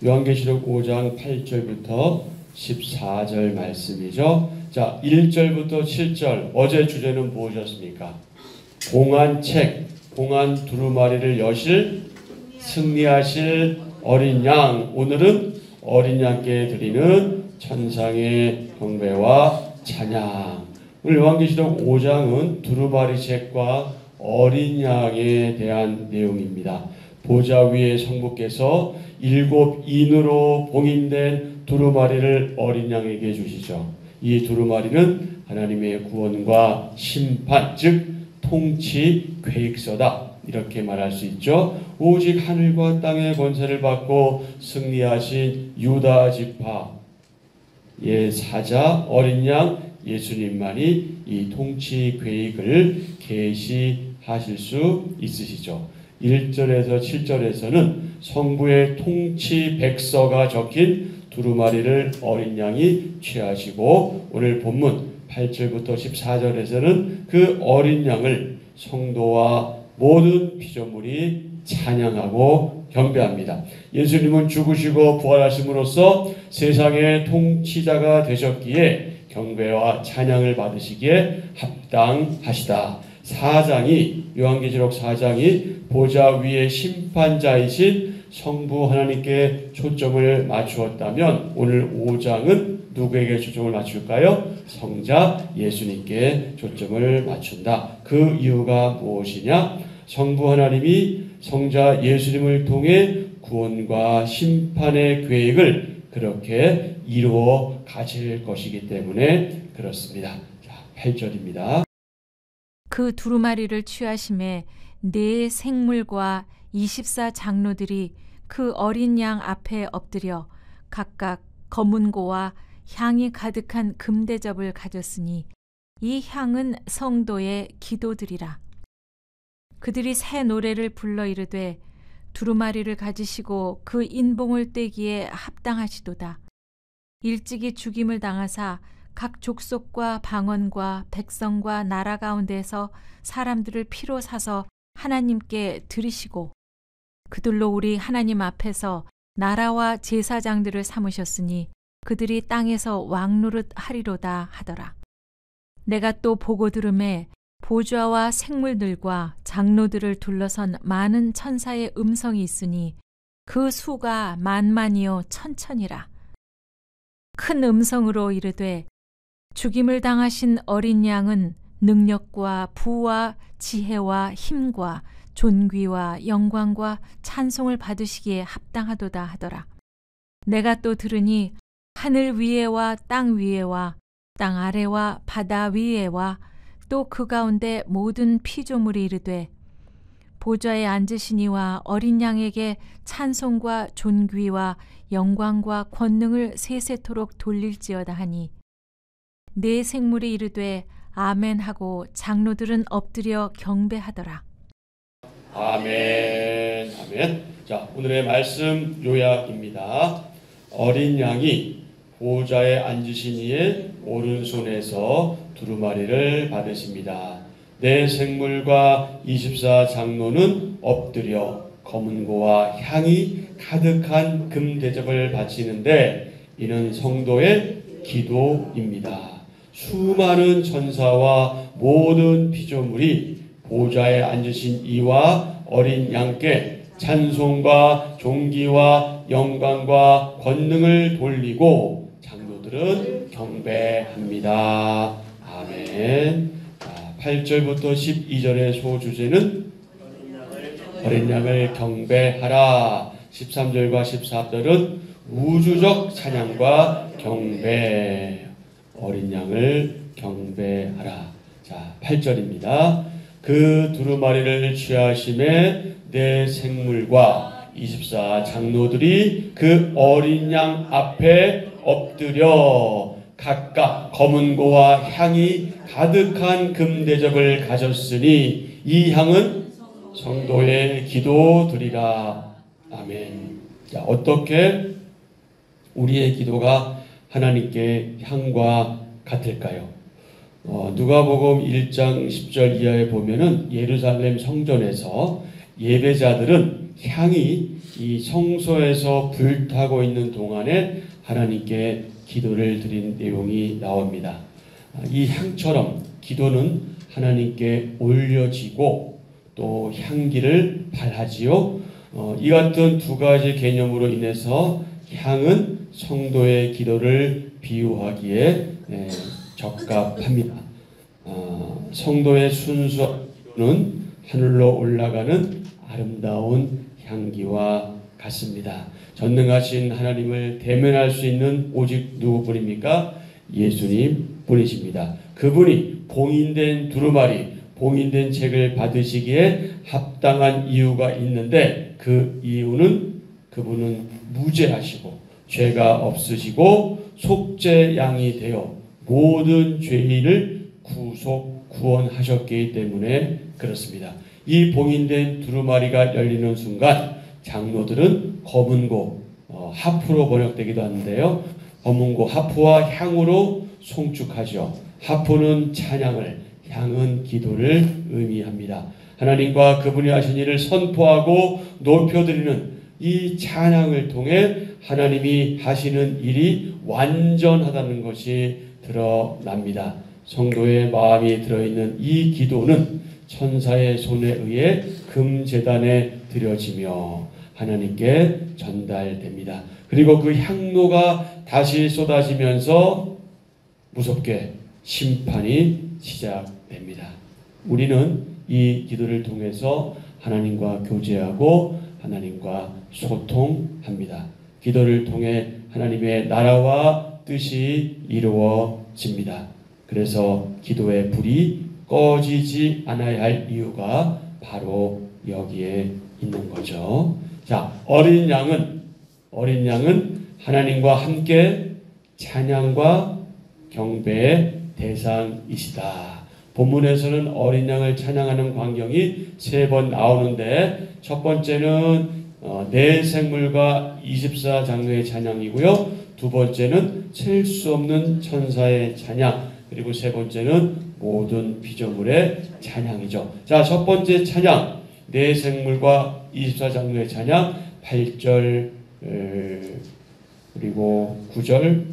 요한계시록 5장 8절부터 14절 말씀이죠. 자, 1절부터 7절 어제 주제는 무엇이었습니까? 봉한 책, 봉한 두루마리를 여실 승리하실 어린 양. 오늘은 어린 양께 드리는 천상의 경배와 찬양. 오늘 요한계시록 5장은 두루마리 책과 어린 양에 대한 내용입니다. 보좌 위에 성부께서 7 인으로 봉인된 두루마리를 어린 양에게 주시죠. 이 두루마리는 하나님의 구원과 심판, 즉 통치 계획서다, 이렇게 말할 수 있죠. 오직 하늘과 땅의 권세를 받고 승리하신 유다 지파의 사자 어린 양 예수님만이 이 통치 계획을 계시하실 수 있으시죠. 1절에서 7절에서는 성부의 통치 백서가 적힌 두루마리를 어린 양이 취하시고, 오늘 본문 8절부터 14절에서는 그 어린 양을 성도와 모든 피조물이 찬양하고 경배합니다. 예수님은 죽으시고 부활하심으로써 세상의 통치자가 되셨기에 경배와 찬양을 받으시기에 합당하시다. 4장이, 요한계시록 4장이 보좌 위에 심판자이신 성부 하나님께 초점을 맞추었다면, 오늘 5장은 누구에게 초점을 맞출까요? 성자 예수님께 초점을 맞춘다. 그 이유가 무엇이냐? 성부 하나님이 성자 예수님을 통해 구원과 심판의 계획을 그렇게 이루어 가실 것이기 때문에 그렇습니다. 자, 8절입니다. 그 두루마리를 취하심에 네 생물과 24 장로들이 그 어린 양 앞에 엎드려 각각 검은고와 향이 가득한 금대접을 가졌으니 이 향은 성도의 기도들이라. 그들이 새 노래를 불러 이르되 두루마리를 가지시고 그 인봉을 떼기에 합당하시도다. 일찍이 죽임을 당하사 각 족속과 방언과 백성과 나라 가운데서 사람들을 피로 사서 하나님께 드리시고 그들로 우리 하나님 앞에서 나라와 제사장들을 삼으셨으니 그들이 땅에서 왕노릇 하리로다 하더라. 내가 또 보고 들음에 보좌와 생물들과 장로들을 둘러선 많은 천사의 음성이 있으니 그 수가 만만이요 천천이라. 큰 음성으로 이르되 죽임을 당하신 어린 양은 능력과 부와 지혜와 힘과 존귀와 영광과 찬송을 받으시기에 합당하도다 하더라. 내가 또 들으니 하늘 위에와 땅 위에와 땅 아래와 바다 위에와 또 그 가운데 모든 피조물이 이르되 보좌에 앉으신 이와 어린 양에게 찬송과 존귀와 영광과 권능을 세세토록 돌릴지어다 하니, 네 생물이 이르되 아멘 하고 장로들은 엎드려 경배하더라. 아멘, 아멘. 자, 오늘의 말씀 요약입니다. 어린 양이 보좌에 앉으신 이의 오른손에서 두루마리를 받으십니다. 네 생물과 24 장로는 엎드려 검은고와 향이 가득한 금대접을 바치는데, 이는 성도의 기도입니다. 수많은 천사와 모든 피조물이 보좌에 앉으신 이와 어린 양께 찬송과 존귀와 영광과 권능을 돌리고 장로들은 경배합니다. 아멘. 8절부터 12절의 소주제는 어린 양을 경배하라. 13절과 14절은 우주적 찬양과 경배. 어린 양을 경배하라. 자, 8절입니다. 그 두루마리를 취하심에 네 생물과 24 장로들이 그 어린 양 앞에 엎드려 각각 검은고와 향이 가득한 금대접을 가졌으니 이 향은 성도의 기도드리라. 아멘. 자, 어떻게 우리의 기도가 하나님께 향과 같을까요? 누가복음 1장 10절 이하에 보면은 예루살렘 성전에서 예배자들은 향이 이 성소에서 불타고 있는 동안에 하나님께 기도를 드린 내용이 나옵니다. 이 향처럼 기도는 하나님께 올려지고 또 향기를 발하지요. 이 같은 두 가지 개념으로 인해서 향은 성도의 기도를 비유하기에 적합합니다. 성도의 순수한 기도는 하늘로 올라가는 아름다운 향기와 같습니다. 전능하신 하나님을 대면할 수 있는 오직 누구뿐입니까? 예수님 뿐이십니다. 그분이 봉인된 두루마리, 봉인된 책을 받으시기에 합당한 이유가 있는데 그 이유는 그분은 무죄하시고 죄가 없으시고 속죄양이 되어 모든 죄인을 구원하셨기 때문에 그렇습니다. 이 봉인된 두루마리가 열리는 순간 장로들은 검은고, 하프로 번역되기도 하는데요. 검은고, 하프와 향으로 송축하죠. 하프는 찬양을, 향은 기도를 의미합니다. 하나님과 그분이 하신 일을 선포하고 높여드리는 이 찬양을 통해 하나님이 하시는 일이 완전하다는 것이 드러납니다. 성도의 마음이 들어있는 이 기도는 천사의 손에 의해 금제단에 드려지며 하나님께 전달됩니다. 그리고 그 향로가 다시 쏟아지면서 무섭게 심판이 시작됩니다. 우리는 이 기도를 통해서 하나님과 교제하고 하나님과 소통합니다. 기도를 통해 하나님의 나라와 뜻이 이루어집니다. 그래서 기도의 불이 꺼지지 않아야 할 이유가 바로 여기에 있는 거죠. 자, 어린 양은 하나님과 함께 찬양과 경배의 대상이시다. 본문에서는 어린 양을 찬양하는 광경이 3번 나오는데 첫 번째는 내 생물과 24장로의 찬양이고요. 두 번째는 셀 수 없는 천사의 찬양, 그리고 세 번째는 모든 피조물의 찬양이죠. 자, 첫 번째 찬양, 내 생물과 24장로의 찬양 8절 그리고 9절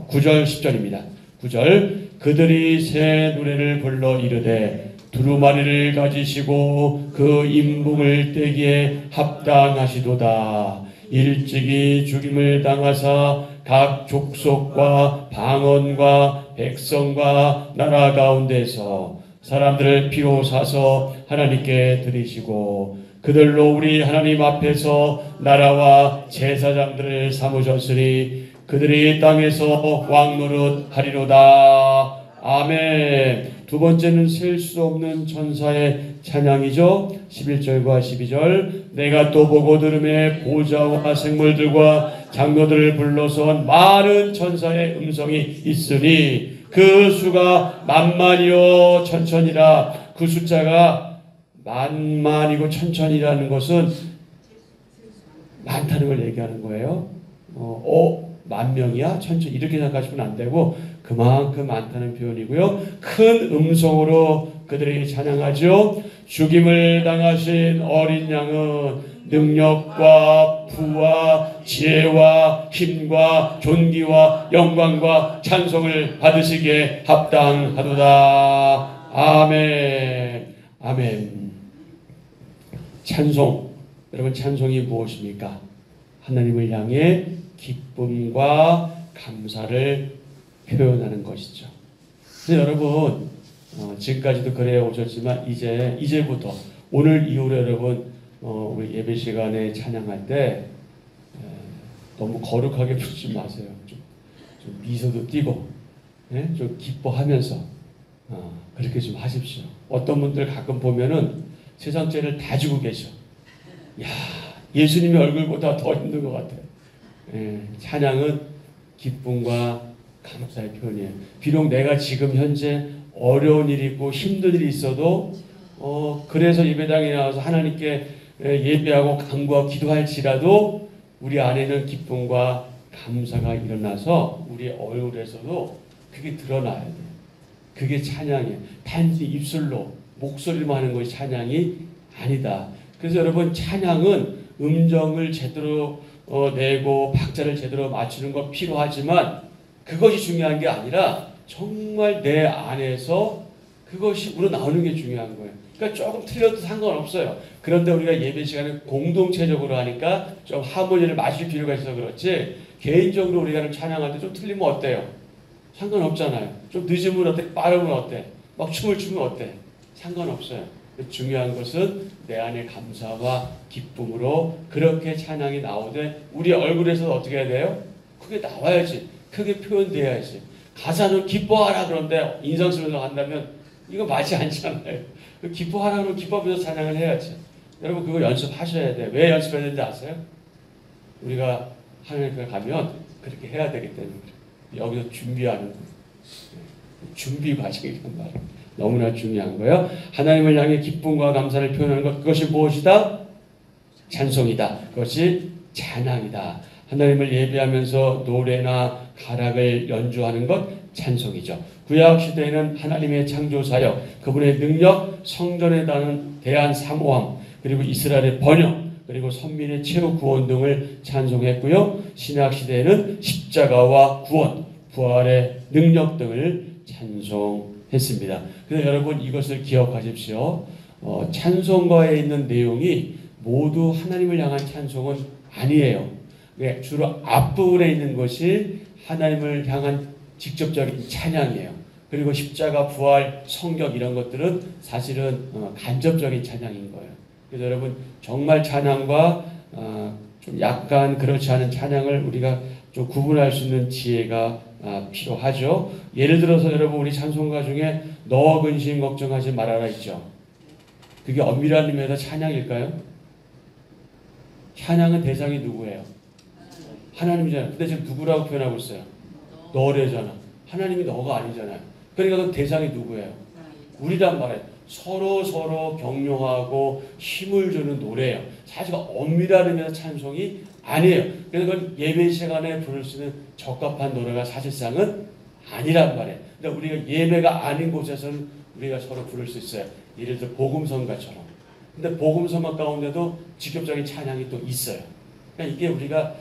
10절입니다. 9절 그들이 새 노래를 불러 이르되 두루마리를 가지시고 그 임금을 떼기에 합당하시도다. 일찍이 죽임을 당하사 각 족속과 방언과 백성과 나라 가운데서 사람들을 피로 사서 하나님께 드리시고 그들로 우리 하나님 앞에서 나라와 제사장들을 삼으셨으니 그들이 땅에서 왕노릇 하리로다. 아멘. 두 번째는 셀 수 없는 천사의 찬양이죠. 11절과 12절 내가 또 보고 들음에 보좌와 생물들과 장로들을 불러서 많은 천사의 음성이 있으니 그 수가 만만이요 천천이라. 그 숫자가 만만이고 천천이라는 것은 많다는 걸 얘기하는 거예요. 만 명이야? 천천 이렇게 생각하시면 안 되고 그만큼 많다는 표현이고요. 큰 음성으로 그들이 찬양하죠. 죽임을 당하신 어린 양은 능력과 부와 지혜와 힘과 존귀와 영광과 찬송을 받으시기에 합당하도다. 아멘. 아멘. 찬송. 여러분, 찬송이 무엇입니까? 하나님을 향해 기쁨과 감사를 표현하는 것이죠. 그래서 여러분, 지금까지도 그래 오셨지만 이제부터 오늘 이후로 여러분 우리 예배 시간에 찬양할 때 너무 거룩하게 부르지 마세요. 좀 미소도 띠고 좀 기뻐하면서 그렇게 좀 하십시오. 어떤 분들 가끔 보면은 세상 죄를 다 지고 계셔. 야, 예수님의 얼굴보다 더 힘든 것 같아요. 찬양은 기쁨과 감사의 표현이에요. 비록 내가 지금 현재 어려운 일이 있고 힘든 일이 있어도 그래서 예배당에 나와서 하나님께 예배하고 간구하고 기도할지라도 우리 안에는 기쁨과 감사가 일어나서 우리 얼굴에서도 그게 드러나야 돼요. 그게 찬양이에요. 단지 입술로 목소리로 하는 것이 찬양이 아니다. 그래서 여러분, 찬양은 음정을 제대로 내고 박자를 제대로 맞추는 건 필요하지만 그것이 중요한 게 아니라 정말 내 안에서 그것이 우러나오는 게 중요한 거예요. 그러니까 조금 틀려도 상관없어요. 그런데 우리가 예배 시간에 공동체적으로 하니까 좀 하모니를 맞출 필요가 있어서 그렇지 개인적으로 우리가 찬양할 때 좀 틀리면 어때요? 상관없잖아요. 좀 늦으면 어때? 빠르면 어때? 막 춤을 추면 어때? 상관없어요. 중요한 것은 내 안의 감사와 기쁨으로 그렇게 찬양이 나오되 우리 얼굴에서 어떻게 해야 돼요? 크게 나와야지. 크게 표현돼야지. 가사는 기뻐하라 그런데 인상 쓰면서 한다면 이거 맞지 않잖아요. 기뻐하라 그러면 기뻐하면서 찬양을 해야지. 여러분 그거 연습하셔야 돼요. 왜 연습해야 되는지 아세요? 우리가 하나님 앞에 가면 그렇게 해야 되기 때문에 여기서 준비하는 거예요. 준비 과정이란 말이에요. 너무나 중요한 거예요. 하나님을 향해 기쁨과 감사를 표현하는 것 그것이 무엇이다? 찬송이다. 그것이 찬양이다. 하나님을 예배하면서 노래나 가락을 연주하는 것 찬송이죠. 구약 시대에는 하나님의 창조 사역, 그분의 능력, 성전에 대한 사모함, 그리고 이스라엘의 번영, 그리고 선민의 최후 구원 등을 찬송했고요. 신약 시대에는 십자가와 구원, 부활의 능력 등을 찬송했습니다. 그래서 여러분 이것을 기억하십시오. 찬송가에 있는 내용이 모두 하나님을 향한 찬송은 아니에요. 주로 앞부분에 있는 것이 하나님을 향한 직접적인 찬양이에요. 그리고 십자가, 부활, 성경 이런 것들은 사실은 간접적인 찬양인 거예요. 그래서 여러분 정말 찬양과 좀 약간 그렇지 않은 찬양을 우리가 좀 구분할 수 있는 지혜가 필요하죠. 예를 들어서 여러분 우리 찬송가 중에 너 근심 걱정하지 말아라 있죠. 그게 엄밀한 의미에서 찬양일까요? 찬양은 대상이 누구예요? 하나님이잖아요. 근데 지금 누구라고 표현하고 있어요? 너래잖아. 하나님이 너가 아니잖아요. 그러니까 그 대상이 누구예요? 우리란 말이에요. 서로 격려하고 힘을 주는 노래예요. 사실 엄밀한 의미에서 찬송이 아니에요. 그래서 그건 예배 시간에 부를 수 있는 적합한 노래가 사실상은 아니란 말이에요. 근데 우리가 예배가 아닌 곳에서는 우리가 서로 부를 수 있어요. 예를 들어 복음성가처럼. 근데 복음성가 가운데도 직접적인 찬양이 또 있어요. 그러니까 이게 우리가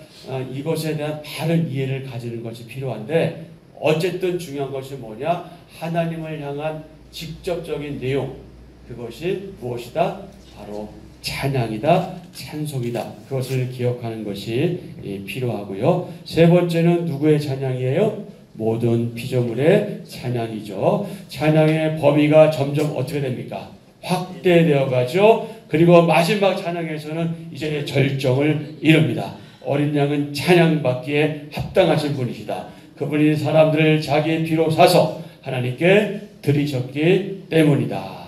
이것에 대한 바른 이해를 가지는 것이 필요한데 어쨌든 중요한 것이 뭐냐? 하나님을 향한 직접적인 내용 그것이 무엇이다? 바로 찬양이다. 찬송이다. 그것을 기억하는 것이 필요하고요. 세 번째는 누구의 찬양이에요? 모든 피조물의 찬양이죠. 찬양의 범위가 점점 어떻게 됩니까? 확대되어 가죠. 그리고 마지막 찬양에서는 이제 절정을 이룹니다. 어린 양은 찬양받기에 합당하신 분이시다. 그분이 사람들을 자기의 피로 사서 하나님께 드리셨기 때문이다.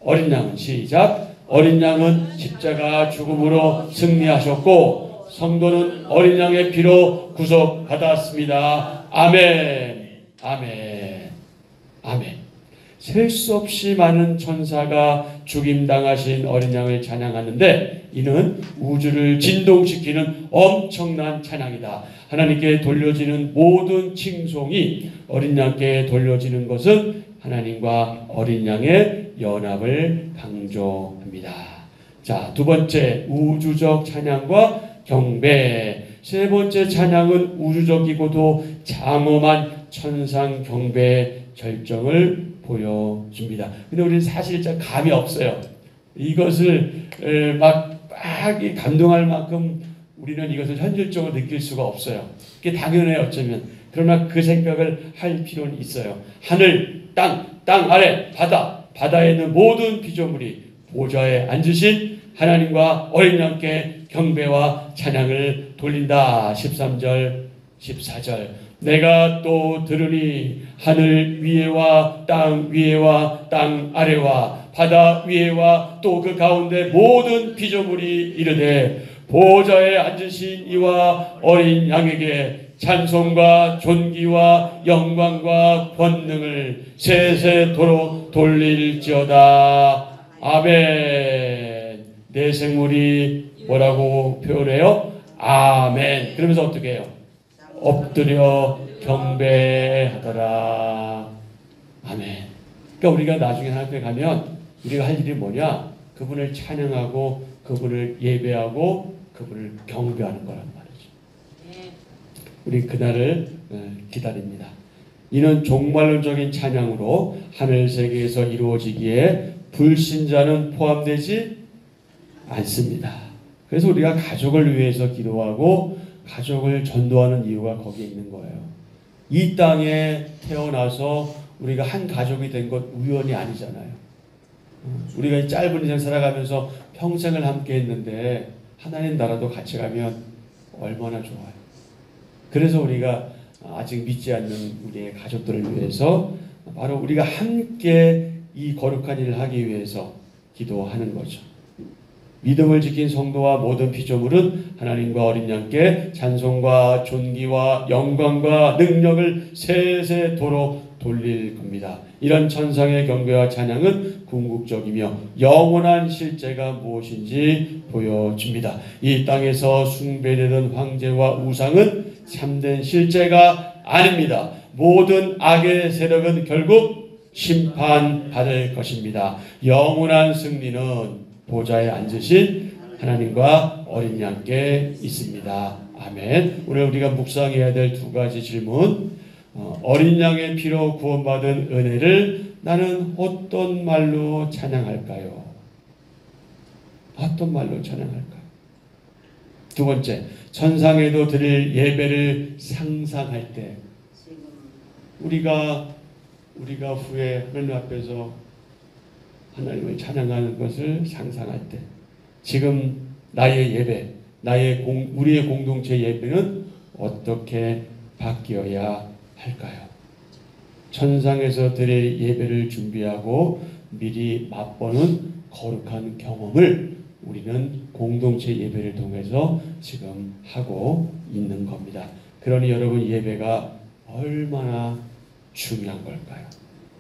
어린 양은 시작. 어린 양은 십자가 죽음으로 승리하셨고 성도는 어린 양의 피로 구속받았습니다. 아멘. 아멘. 아멘. 셀 수 없이 많은 천사가 죽임당하신 어린 양을 찬양하는데 이는 우주를 진동시키는 엄청난 찬양이다. 하나님께 돌려지는 모든 칭송이 어린 양께 돌려지는 것은 하나님과 어린 양의 연합을 강조합니다. 자, 두 번째 우주적 찬양과 경배. 세 번째 찬양은 우주적이고도 장엄한 천상 경배의 절정을 보여줍니다. 근데 우리는 사실 참 감이 없어요. 이것을 막 감동할 만큼 우리는 이것을 현실적으로 느낄 수가 없어요. 그게 당연해요, 어쩌면. 그러나 그 생각을 할 필요는 있어요. 하늘, 땅 아래, 바다에 있는 모든 피조물이 보좌에 앉으신 하나님과 어린 양께 경배와 찬양을 돌린다. 13절, 14절. 내가 또 들으니 하늘 위에와 땅 위에와 땅 아래와 바다 위에와 또 그 가운데 모든 피조물이 이르되 보좌에 앉으신 이와 어린 양에게 찬송과 존귀와 영광과 권능을 세세토록 돌릴지어다. 아멘. 내 생물이 뭐라고 표현해요? 아멘. 그러면서 어떻게 해요? 엎드려 경배하더라. 아멘. 그러니까 우리가 나중에 하나님 앞에 가면 우리가 할 일이 뭐냐? 그분을 찬양하고 그분을 예배하고 그분을 경배하는 거란 말이죠. 우리 그날을 기다립니다. 이는 종말론적인 찬양으로 하늘 세계에서 이루어지기에 불신자는 포함되지 않습니다. 그래서 우리가 가족을 위해서 기도하고 가족을 전도하는 이유가 거기에 있는 거예요. 이 땅에 태어나서 우리가 한 가족이 된 것 우연이 아니잖아요. 우리가 이 짧은 인생 살아가면서 평생을 함께 했는데 하나님 나라도 같이 가면 얼마나 좋아요. 그래서 우리가 아직 믿지 않는 우리의 가족들을 위해서 바로 우리가 함께 이 거룩한 일을 하기 위해서 기도하는 거죠. 믿음을 지킨 성도와 모든 피조물은 하나님과 어린 양께 찬송과 존귀와 영광과 능력을 세세토록 돌릴 겁니다. 이런 천상의 경배와 찬양은 궁극적이며 영원한 실제가 무엇인지 보여줍니다. 이 땅에서 숭배되던 황제와 우상은 참된 실제가 아닙니다. 모든 악의 세력은 결국 심판받을 것입니다. 영원한 승리는 보좌에 앉으신 하나님과 어린 양께 있습니다. 아멘. 오늘 우리가 묵상해야 될 두 가지 질문. 어린 양의 피로 구원받은 은혜를 나는 어떤 말로 찬양할까요? 어떤 말로 찬양할까요? 두 번째, 천상에도 드릴 예배를 상상할 때 우리가 후에 하나님 앞에서 하나님을 찬양하는 것을 상상할 때 지금 나의 예배, 우리의 공동체 예배는 어떻게 바뀌어야 할까요? 천상에서 드릴 예배를 준비하고 미리 맛보는 거룩한 경험을 우리는 공동체 예배를 통해서 지금 하고 있는 겁니다. 그러니 여러분, 예배가 얼마나 중요한 걸까요?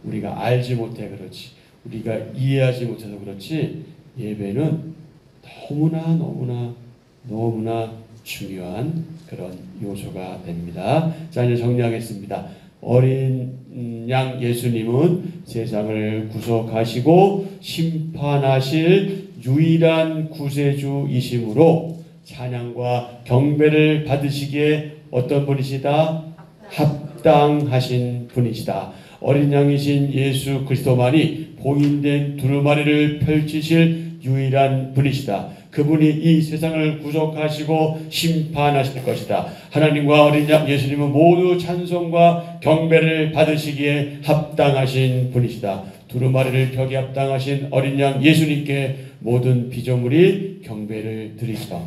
우리가 알지 못해 그렇지, 우리가 이해하지 못해서 그렇지, 예배는 너무나 중요한 그런 요소가 됩니다. 자, 이제 정리하겠습니다. 어린 양 예수님은 세상을 구속하시고 심판하실 유일한 구세주이심으로 찬양과 경배를 받으시기에 어떤 분이시다? 합당하신 분이시다. 어린 양이신 예수 그리스도만이 봉인된 두루마리를 펼치실 유일한 분이시다. 그분이 이 세상을 구속하시고 심판하실 것이다. 하나님과 어린 양 예수님은 모두 찬송과 경배를 받으시기에 합당하신 분이시다. 두루마리를 펴기 합당하신 어린 양 예수님께 모든 피조물이 경배를 드리시다.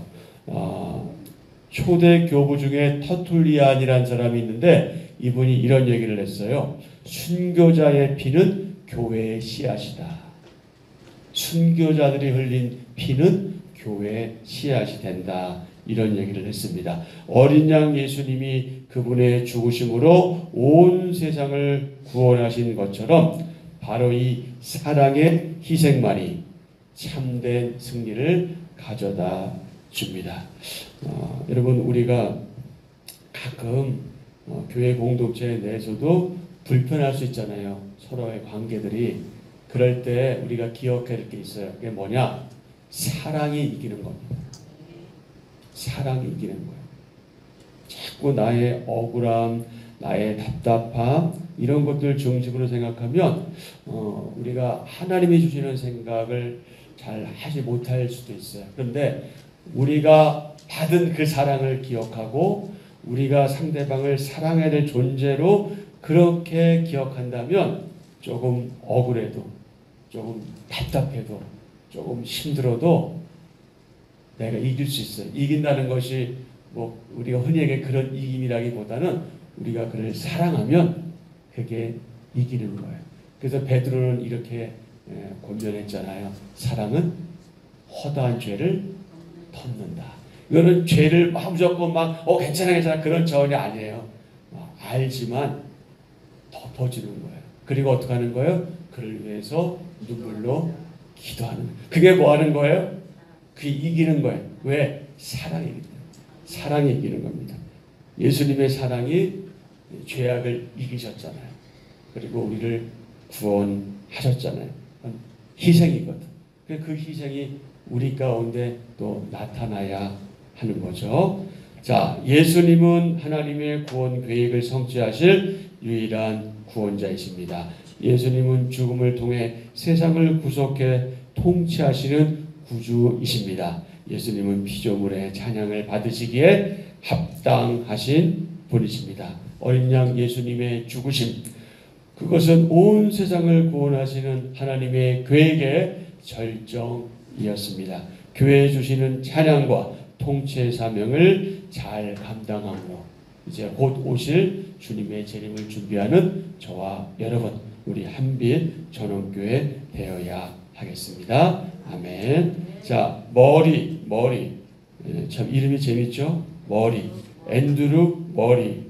초대 교부 중에 터툴리안이라는 사람이 있는데 이분이 이런 얘기를 했어요. 순교자의 피는 교회의 씨앗이다. 순교자들이 흘린 피는 교회의 씨앗이 된다. 이런 얘기를 했습니다. 어린 양 예수님이 그분의 죽으심으로 온 세상을 구원하신 것처럼 바로 이 사랑의 희생만이 참된 승리를 가져다 줍니다. 여러분, 우리가 가끔 교회 공동체 내에서도 불편할 수 있잖아요. 서로의 관계들이. 그럴 때 우리가 기억해야 될 게 있어요. 그게 뭐냐? 사랑이 이기는 겁니다. 사랑이 이기는 거예요. 자꾸 나의 억울함, 나의 답답함 이런 것들 중심으로 생각하면 우리가 하나님이 주시는 생각을 잘 하지 못할 수도 있어요. 그런데 우리가 받은 그 사랑을 기억하고 우리가 상대방을 사랑해야 될 존재로 그렇게 기억한다면 조금 억울해도 조금 답답해도 조금 힘들어도 내가 이길 수 있어요. 이긴다는 것이 뭐 우리가 흔히 얘기하는 그런 이김이라기보다는 우리가 그를 사랑하면 그게 이기는 거예요. 그래서 베드로는 이렇게 권면했잖아요. 사랑은 허다한 죄를 덮는다. 이거는 죄를 무조건 괜찮아 그런 차원이 아니에요. 알지만 덮어주는 거예요. 그리고 어떻게 하는 거예요? 그를 위해서 눈물로 기도하는 거예요. 그게 뭐 하는 거예요? 그게 이기는 거예요. 왜? 사랑이기 때문에. 사랑이 이기는 겁니다. 예수님의 사랑이 죄악을 이기셨잖아요. 그리고 우리를 구원하셨잖아요. 희생이거든. 그 희생이 우리 가운데 또 나타나야 하는 거죠. 자, 예수님은 하나님의 구원 계획을 성취하실 유일한 구원자이십니다. 예수님은 죽음을 통해 세상을 구속해 통치하시는 구주이십니다. 예수님은 피조물의 찬양을 받으시기에 합당하신 분이십니다. 어린 양 예수님의 죽으심, 그것은 온 세상을 구원하시는 하나님의 계획의 절정이었습니다. 교회에 주시는 찬양과 통치의 사명을 잘 감당함으로 이제 곧 오실 주님의 재림을 준비하는 저와 여러분, 우리 한빛 전원교회 되어야 하겠습니다. 아멘. 자, 머리. 참 이름이 재밌죠? 머리. 앤드루 머리.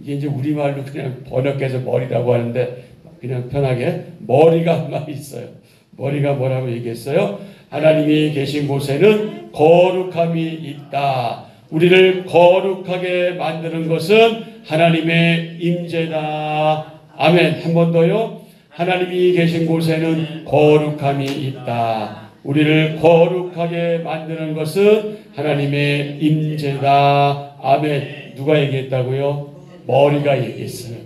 이게 이제 우리말로 그냥 번역해서 머리라고 하는데 그냥 편하게 머리가 막 있어요. 머리가 뭐라고 얘기했어요? 하나님이 계신 곳에는 거룩함이 있다. 우리를 거룩하게 만드는 것은 하나님의 임재다. 아멘. 한 번 더요. 하나님이 계신 곳에는 거룩함이 있다. 우리를 거룩하게 만드는 것은 하나님의 임재다. 아멘. 누가 얘기했다고요? 머리가 얘기했어요.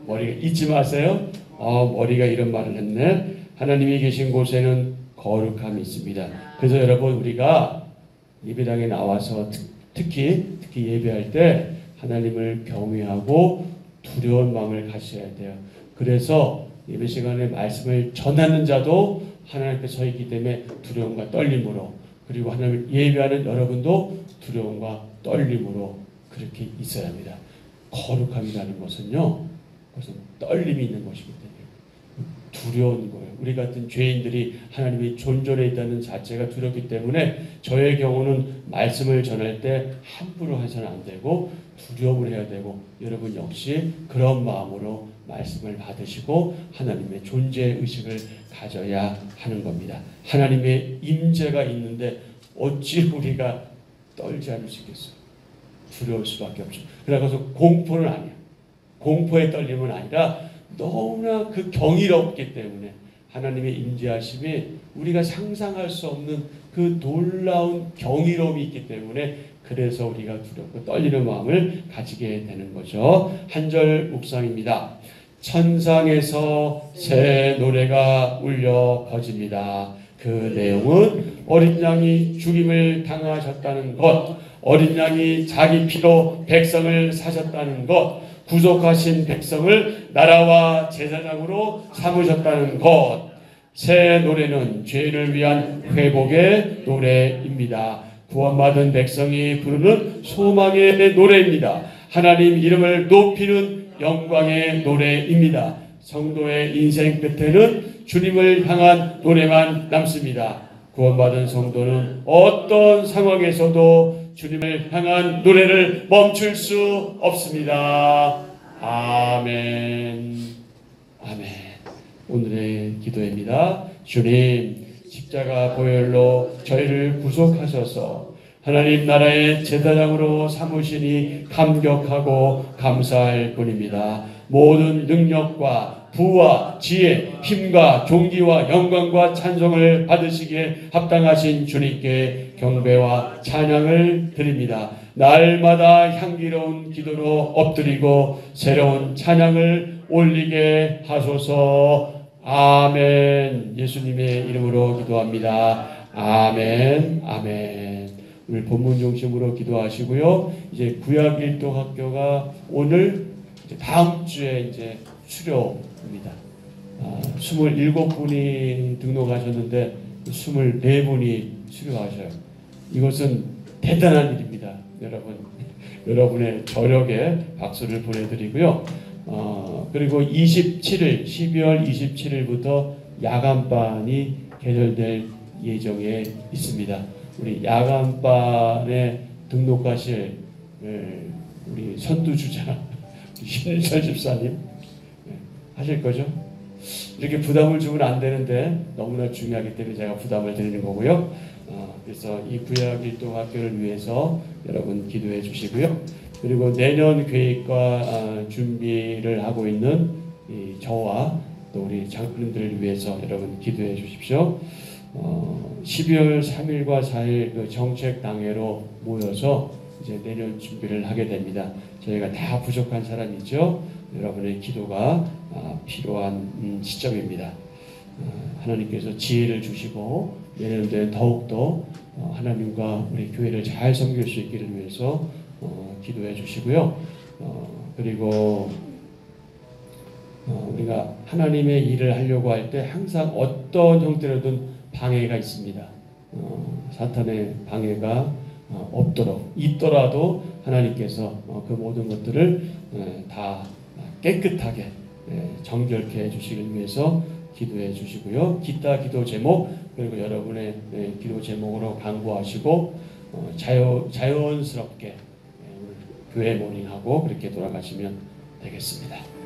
머리가 잊지 마세요. 머리가 이런 말을 했네. 하나님이 계신 곳에는 거룩함이 있습니다. 그래서 여러분, 우리가 예배당에 나와서 특히 예배할 때 하나님을 경외하고 두려운 마음을 가져야 돼요. 그래서 예배 시간에 말씀을 전하는 자도 하나님 앞에 서 있기 때문에 두려움과 떨림으로, 그리고 하나님을 예배하는 여러분도 두려움과 떨림으로 그렇게 있어야 합니다. 거룩함이라는 것은요, 그것은 떨림이 있는 것이기 때문에 두려운 거예요. 우리 같은 죄인들이 하나님이 존존해 있다는 자체가 두렵기 때문에 저의 경우는 말씀을 전할 때 함부로 해서는 안 되고 두려움을 해야 되고, 여러분 역시 그런 마음으로 말씀을 받으시고 하나님의 존재 의식을 가져야 하는 겁니다. 하나님의 임재가 있는데 어찌 우리가 떨지 않을 수 있겠어요? 두려울 수밖에 없죠. 그래서 공포는 아니야. 공포의 떨림은 아니라 너무나 그 경이롭기 때문에 하나님의 임재하심이 우리가 상상할 수 없는 그 놀라운 경이로움이 있기 때문에 그래서 우리가 두렵고 떨리는 마음을 가지게 되는 거죠. 한 절 묵상입니다. 천상에서 새 노래가 울려 퍼집니다. 그 내용은 어린 양이 죽임을 당하셨다는 것, 어린 양이 자기 피로 백성을 사셨다는 것, 구속하신 백성을 나라와 제사장으로 삼으셨다는 것. 새 노래는 죄를 위한 회복의 노래입니다. 구원받은 백성이 부르는 소망의 노래입니다. 하나님 이름을 높이는 영광의 노래입니다. 성도의 인생 끝에는 주님을 향한 노래만 남습니다. 구원받은 성도는 어떤 상황에서도 주님을 향한 노래를 멈출 수 없습니다. 아멘. 아멘. 오늘의 기도입니다. 주님, 십자가 보혈로 저희를 구속하셔서 하나님 나라의 제사장으로 삼으시니 감격하고 감사할 뿐입니다. 모든 능력과 부와 지혜, 힘과 존귀와 영광과 찬송을 받으시기에 합당하신 주님께 경배와 찬양을 드립니다. 날마다 향기로운 기도로 엎드리고 새로운 찬양을 올리게 하소서. 아멘. 예수님의 이름으로 기도합니다. 아멘. 아멘. 오늘 본문 중심으로 기도하시고요. 이제 구약 일도 학교가 오늘 다음 주에 이제 수료입니다. 27분이 등록하셨는데 24분이 수료하셔요. 이것은 대단한 일입니다. 여러분의 저력에 박수를 보내드리고요. 그리고 12월 27일부터 야간반이 개설될 예정에 있습니다. 우리 야간반에 등록하실 우리 선두주자 신철 집사님 하실 거죠? 이렇게 부담을 주면 안 되는데 너무나 중요하기 때문에 제가 부담을 드리는 거고요. 그래서 이 구약 일동학교를 위해서 여러분 기도해 주시고요. 그리고 내년 계획과 준비를 하고 있는 저와 또 우리 장로님들을 위해서 여러분 기도해 주십시오. 12월 3일과 4일 그 정책당회로 모여서 이제 내년 준비를 하게 됩니다. 저희가 다 부족한 사람이죠. 여러분의 기도가 필요한 시점입니다. 하나님께서 지혜를 주시고 내년도에 더욱더 하나님과 우리 교회를 잘 섬길 수 있기를 위해서 기도해 주시고요. 그리고 우리가 하나님의 일을 하려고 할 때 항상 어떤 형태로든 방해가 있습니다. 사탄의 방해가 없도록 있더라도 하나님께서 그 모든 것들을 다 깨끗하게 정결케 해주시기 위해서 기도해 주시고요. 기타 기도 제목 그리고 여러분의 기도 제목으로 강구하시고 자연스럽게 교회 모닝하고 그렇게 돌아가시면 되겠습니다.